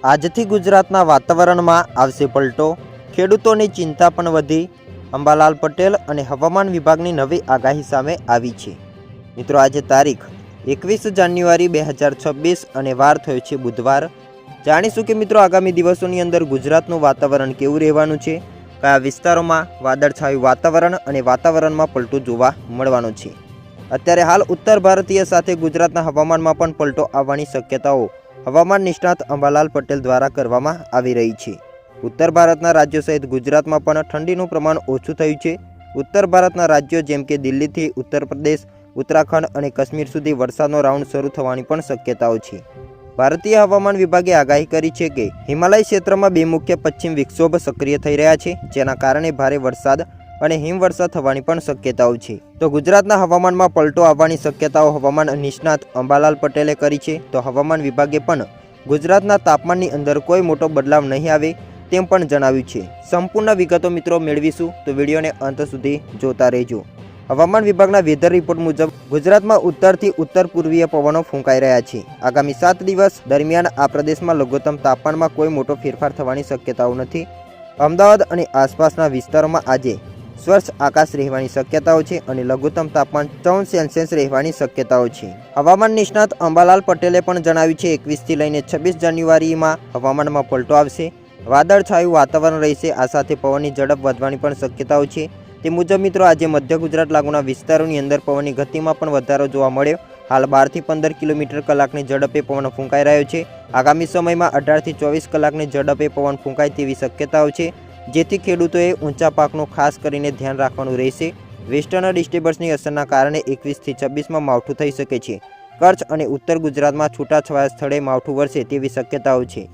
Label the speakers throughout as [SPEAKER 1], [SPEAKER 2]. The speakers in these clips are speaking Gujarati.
[SPEAKER 1] આજથી ગુજરાતના વાતાવરણમાં આવશે પલટો, ખેડૂતોની ચિંતા પણ વધી. અંબાલાલ પટેલ અને હવામાન વિભાગની નવી આગાહી સામે આવી છે. મિત્રો, આજે તારીખ 21 જાન્યુઆરી 2026 અને વાર થયો છે બુધવાર. જાણીશું કે મિત્રો આગામી દિવસોની અંદર ગુજરાતનું વાતાવરણ કેવું રહેવાનું છે, કયા વિસ્તારોમાં વાદળછાયું વાતાવરણ અને વાતાવરણમાં પલટો જોવા મળવાનો છે. અત્યારે હાલ ઉત્તર ભારતીય સાથે ગુજરાતના હવામાનમાં પણ પલટો આવવાની શક્યતાઓ હવામાન નિષ્ણાત અંબાલાલ પટેલ દ્વારા કરવામાં આવી રહી છે. ઉત્તર ભારતના રાજ્યો સહિત ગુજરાતમાં પણ ઠંડીનું પ્રમાણ ઓછું થયું છે. ઉત્તર ભારતના રાજ્યો જેમ કે દિલ્હીથી ઉત્તર પ્રદેશ, ઉત્તરાખંડ અને કાશ્મીર સુધી વરસાદનો રાઉન્ડ શરૂ થવાની પણ શક્યતાઓ છે. ભારતીય હવામાન વિભાગે આગાહી કરી છે કે હિમાલય ક્ષેત્રમાં બે મુખ્ય પશ્ચિમ વિક્ષોભ સક્રિય થઈ રહ્યા છે, જેના કારણે ભારે વરસાદ અને હિમવર્ષા થવાની પણ શક્યતાઓ છે. તો ગુજરાતના હવામાનમાં પલટો આવવાની શક્યતાઓ હવામાન નિષ્ણાત અંબાલાલ પટેલે કરી છે. તો હવામાન વિભાગે પણ ગુજરાતના તાપમાનની અંદર કોઈ મોટો બદલાવ નહીં આવે તેમ પણ જણાવ્યું છે. સંપૂર્ણ વિગતો મિત્રો મેળવીશું, તો વિડીયોને અંત સુધી જોતા રહેજો. હવામાન વિભાગના વેધર રિપોર્ટ મુજબ ગુજરાતમાં ઉત્તરથી ઉત્તર પૂર્વીય પવનો ફૂંકાઈ રહ્યા છે. આગામી 7 દિવસ દરમિયાન આ પ્રદેશમાં લઘુત્તમ તાપમાનમાં કોઈ મોટો ફેરફાર થવાની શક્યતાઓ નથી. અમદાવાદ અને આસપાસના વિસ્તારોમાં આજે સ્વચ્છ આકાશ રહેવાની શક્યતાઓ છે અને લઘુત્તમ તાપમાન 14 સેલ્સિયસ રહેવાની શક્યતાઓ છે. હવામાન નિષ્ણાત અંબાલાલ પટેલે પણ જણાવ્યું છે 21થી લઈને 26 જાન્યુઆરીમાં હવામાનમાં પલટો આવશે. વાદળછાયું વાતાવરણ રહેશે. આ સાથે પવનની ઝડપ વધવાની પણ શક્યતાઓ છે. તે મુજબ મિત્રો આજે મધ્ય ગુજરાત લાગુના વિસ્તારોની અંદર પવનની ગતિમાં પણ વધારો જોવા મળ્યો. હાલ 12 થી 15 કિલોમીટર કલાકની ઝડપે પવન ફૂંકાઈ રહ્યો છે. આગામી સમયમાં 18 થી 24 કલાકની ઝડપે પવન ફૂંકાય તેવી શક્યતાઓ છે, જેથી ખેડૂતોએ ઊંચા પાકનું ખાસ કરીને ધ્યાન રાખવાનું રહેશે. વેસ્ટર્ન ડિસ્ટર્બન્સની અસરના કારણે 21 થી 26માં માવઠું થઈ શકે છે. કચ્છ અને ઉત્તર ગુજરાતમાં છૂટાછવાયા સ્થળે માવઠું વરસે તેવી શક્યતાઓ છે.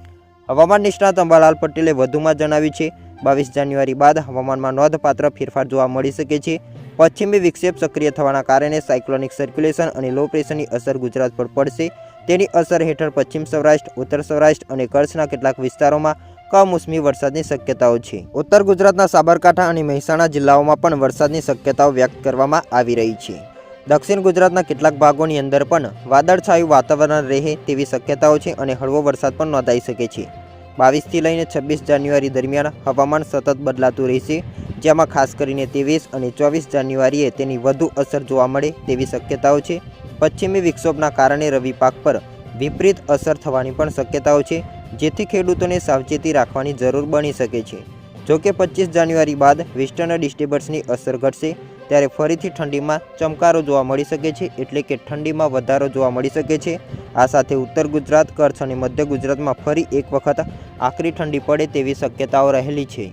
[SPEAKER 1] હવામાન નિષ્ણાત અંબાલાલ પટેલે વધુમાં જણાવ્યું છે 22 જાન્યુઆરી બાદ હવામાનમાં નોંધપાત્ર ફેરફાર જોવા મળી શકે છે. પશ્ચિમી વિક્ષેપ સક્રિય થવાના કારણે સાયક્લોનિક સર્ક્યુલેશન અને લો પ્રેશરની અસર ગુજરાત પર પડશે. તેની અસર હેઠળ પશ્ચિમ સૌરાષ્ટ્ર, ઉત્તર સૌરાષ્ટ્ર અને કચ્છના કેટલાક વિસ્તારોમાં કમોસમી વરસાદની શક્યતાઓ છે. ઉત્તર ગુજરાતના સાબરકાંઠા અને મહેસાણા જિલ્લાઓમાં પણ વરસાદની શક્યતાઓ વ્યક્ત કરવામાં આવી રહી છે. દક્ષિણ ગુજરાતના કેટલાક ભાગોની અંદર પણ વાદળછાયું વાતાવરણ રહે તેવી શક્યતાઓ છે અને હળવો વરસાદ પણ નોંધાઈ શકે છે. 22થી લઈને 26 જાન્યુઆરી દરમિયાન હવામાન સતત બદલાતું રહેશે, જેમાં ખાસ કરીને 23 અને 24 જાન્યુઆરીએ તેની વધુ અસર જોવા મળે તેવી શક્યતાઓ છે. પશ્ચિમી વિક્ષોભના કારણે રવિ પાક પર વિપરીત અસર થવાની પણ શક્યતાઓ છે, જેથી ખેડૂતોને સાવચેતી રાખવાની જરૂર બની શકે છે. જોકે 25 જાન્યુઆરી બાદ વેસ્ટર્ન ડિસ્ટર્બન્સની અસર ઘટશે, ત્યારે ફરીથી ઠંડીમાં ચમકારો જોવા મળી શકે છે, એટલે કે ઠંડીમાં વધારો જોવા મળી શકે છે. આ સાથે ઉત્તર ગુજરાત, કચ્છ અને મધ્ય ગુજરાતમાં ફરી એક વખત આકરી ઠંડી પડે તેવી શક્યતાઓ રહેલી છે.